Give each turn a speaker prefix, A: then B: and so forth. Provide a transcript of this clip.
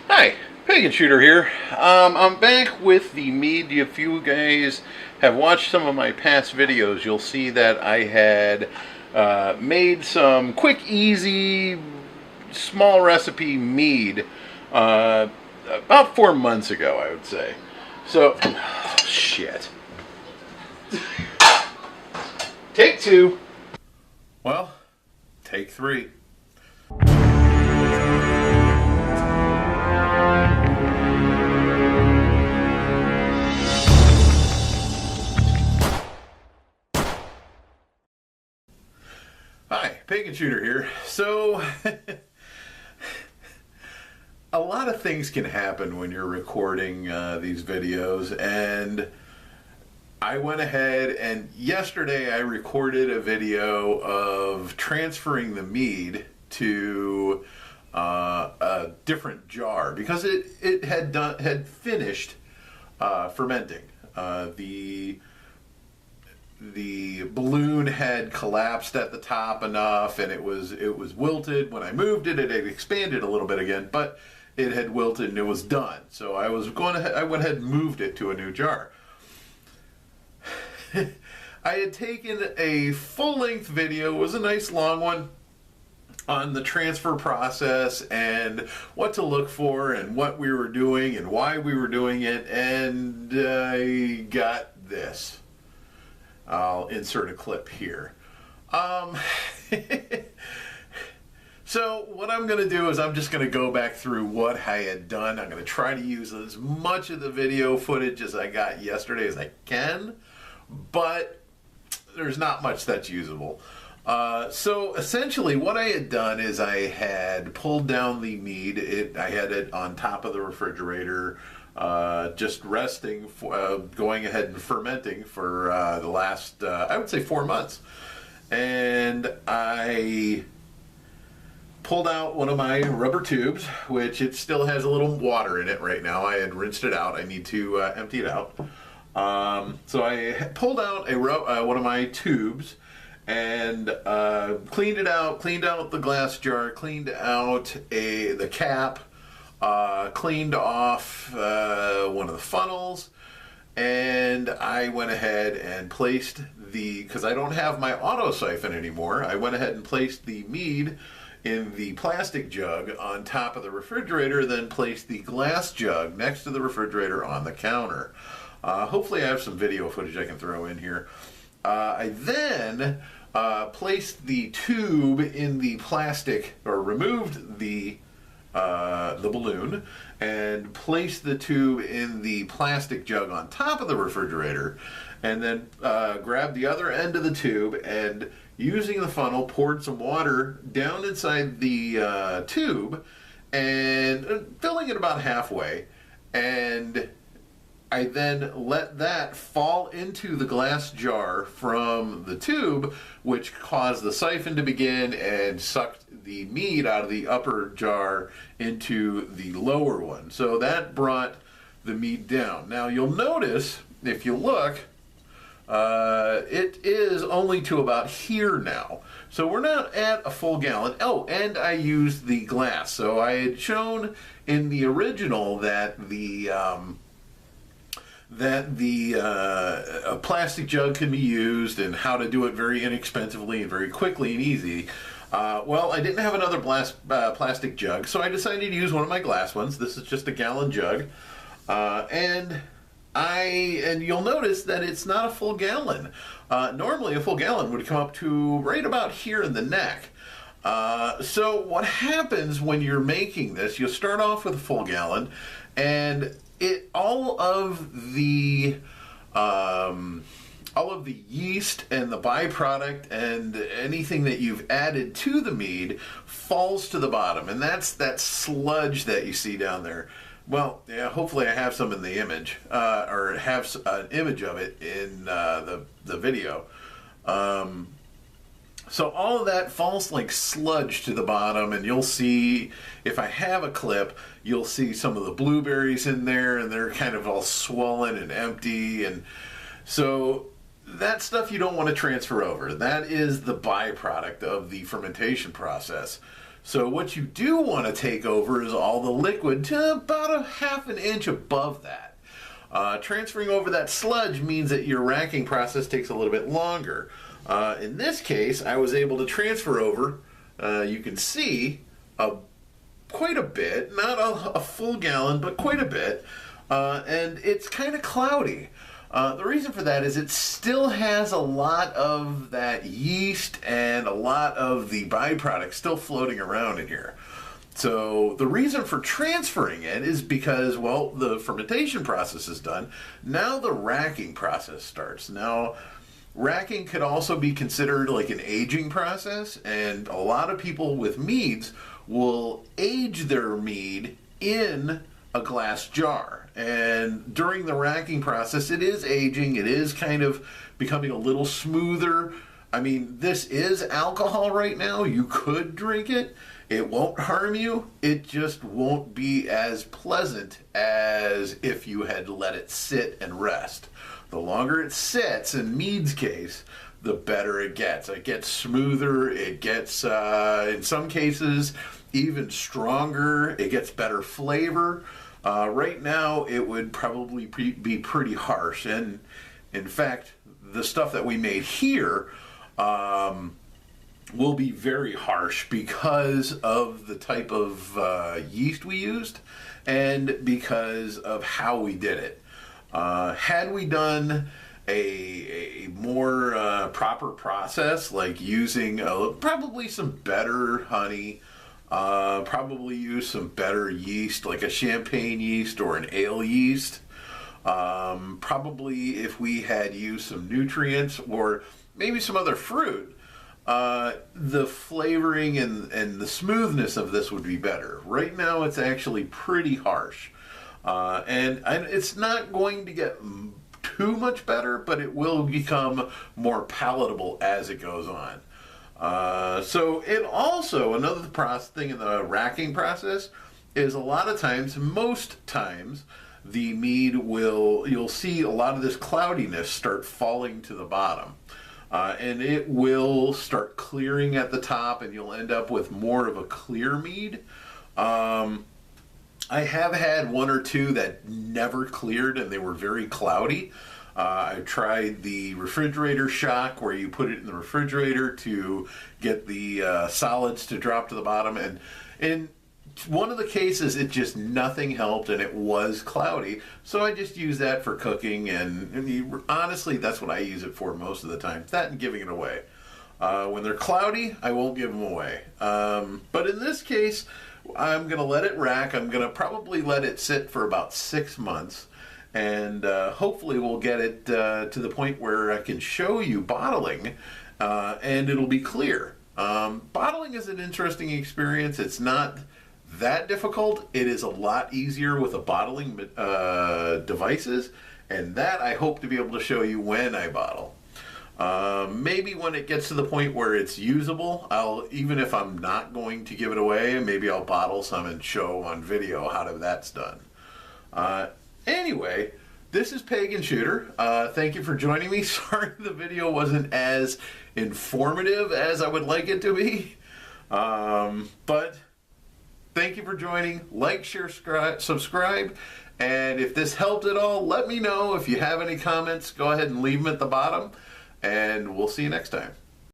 A: Hi, Pagan Shooter here. I'm back with the Mead. If you guys have watched some of my past videos, you'll see that I had made some quick, easy, small recipe Mead about 4 months ago, I would say. So, shit. Take two. Well, take three. Hi, Pagan Shooter here. So, a lot of things can happen when you're recording these videos, and I went ahead and yesterday I recorded a video of transferring the mead to a different jar because it had finished fermenting. The balloon had collapsed at the top enough, and it was wilted. When I moved it, it had expanded a little bit again, but it had wilted and it was done. So I went ahead and moved it to a new jar. I had taken a full-length video. It was a nice long one on the transfer process and what to look for and what we were doing and why we were doing it, and I got this. I'll insert a clip here. So what I'm going to do is I'm just going to go back through what I had done. I'm going to try to use as much of the video footage as I got yesterday as I can, but there's not much that's usable. So essentially what I had done is I had pulled down the mead. I had it on top of the refrigerator, just resting, going ahead and fermenting for the last, I would say 4 months. And I pulled out one of my rubber tubes, which it still has a little water in it right now. I had rinsed it out. I need to empty it out. So I pulled out one of my tubes and cleaned it out, cleaned out the glass jar, cleaned out the cap, cleaned off one of the funnels, and I went ahead and placed because I don't have my auto siphon anymore, I went ahead and placed the mead in the plastic jug on top of the refrigerator, then placed the glass jug next to the refrigerator on the counter. Hopefully I have some video footage I can throw in here. I then placed the tube in the plastic, or removed the balloon and placed the tube in the plastic jug on top of the refrigerator, and then grabbed the other end of the tube and, using the funnel, poured some water down inside the tube and filling it about halfway, and I then let that fall into the glass jar from the tube, which caused the siphon to begin and sucked the mead out of the upper jar into the lower one. So that brought the mead down. Now you'll notice, if you look, it is only to about here now. So we're not at a full gallon. Oh, and I used the glass. So I had shown in the original that a plastic jug can be used and how to do it very inexpensively and very quickly and easy. Well, I didn't have another plastic jug, so I decided to use one of my glass ones. This is just a gallon jug, and you'll notice that it's not a full gallon. Normally a full gallon would come up to right about here in the neck. So what happens when you're making this, you'll start off with a full gallon, and all of the yeast and the byproduct and anything that you've added to the mead falls to the bottom, and that's that sludge that you see down there. Well, yeah, hopefully I have some in the image, or have an image of it in the video. So all of that falls like sludge to the bottom, and you'll see, if I have a clip, you'll see some of the blueberries in there, and they're kind of all swollen and empty, and so that stuff you don't want to transfer over. That is the byproduct of the fermentation process. So what you do want to take over is all the liquid to about a half an inch above that. Transferring over that sludge means that your racking process takes a little bit longer. In this case, I was able to transfer over, you can see, quite a bit, not a full gallon, but quite a bit, and it's kind of cloudy. The reason for that is it still has a lot of that yeast and a lot of the byproducts still floating around in here. So the reason for transferring it is because, well, the fermentation process is done. Now the racking process starts. Now, racking could also be considered like an aging process, and a lot of people with meads will age their mead in a glass jar. And during the racking process, it is aging, it is kind of becoming a little smoother. I mean, this is alcohol right now. You could drink it. It won't harm you. It just won't be as pleasant as if you had let it sit and rest. The longer it sits, in Mead's case, the better it gets. It gets smoother. It gets, in some cases, even stronger. It gets better flavor. Right now, it would probably be pretty harsh. And in fact, the stuff that we made here will be very harsh because of the type of yeast we used and because of how we did it. Had we done a more proper process, like using probably some better honey, probably use some better yeast, like a champagne yeast or an ale yeast, probably if we had used some nutrients or maybe some other fruit, the flavoring and the smoothness of this would be better. Right now it's actually pretty harsh. And it's not going to get too much better, but it will become more palatable as it goes on. So it also, another thing in the racking process is a lot of times, most times, the mead you'll see a lot of this cloudiness start falling to the bottom. And it will start clearing at the top, and you'll end up with more of a clear mead. I have had one or two that never cleared, and they were very cloudy. I tried the refrigerator shock, where you put it in the refrigerator to get the solids to drop to the bottom, and in one of the cases, it just nothing helped, and it was cloudy. So I just use that for cooking, and honestly, that's what I use it for most of the time. That and giving it away. When they're cloudy, I won't give them away. But in this case, I'm going to let it rack. I'm going to probably let it sit for about 6 months, and hopefully we'll get it to the point where I can show you bottling, and it'll be clear. Bottling is an interesting experience. It's not that difficult. It is a lot easier with the bottling devices, and that I hope to be able to show you when I bottle. Maybe when it gets to the point where it's usable, even if I'm not going to give it away, maybe I'll bottle some and show on video how that's done. Anyway, this is Pagan Shooter. Thank you for joining me. Sorry the video wasn't as informative as I would like it to be, but thank you for joining. Like, share, subscribe, and if this helped at all, let me know. If you have any comments, go ahead and leave them at the bottom, and we'll see you next time.